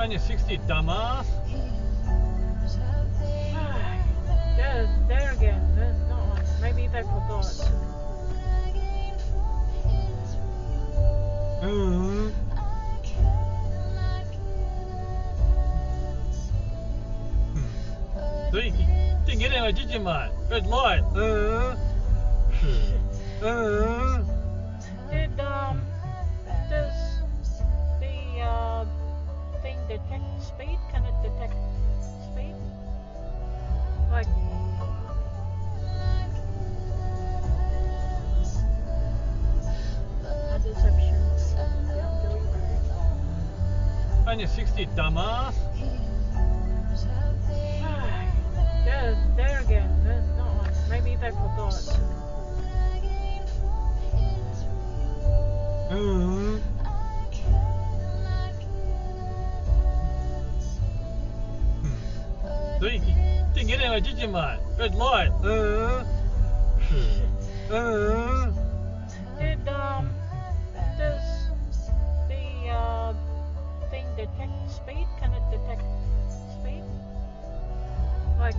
On your 60, dumbass. Yeah, there again. No, maybe they forgot. So you didn't get anywhere, did you, mate? Red light. Does the thing detect speed? Can it detect speed? Like a deception. Yeah, I'm doing that. On your 60, dumbass. Yeah, there again. No, maybe they forgot. So you didn't get anywhere, did you, mate? Red light. Does the thing detect speed? Can it detect speed? Like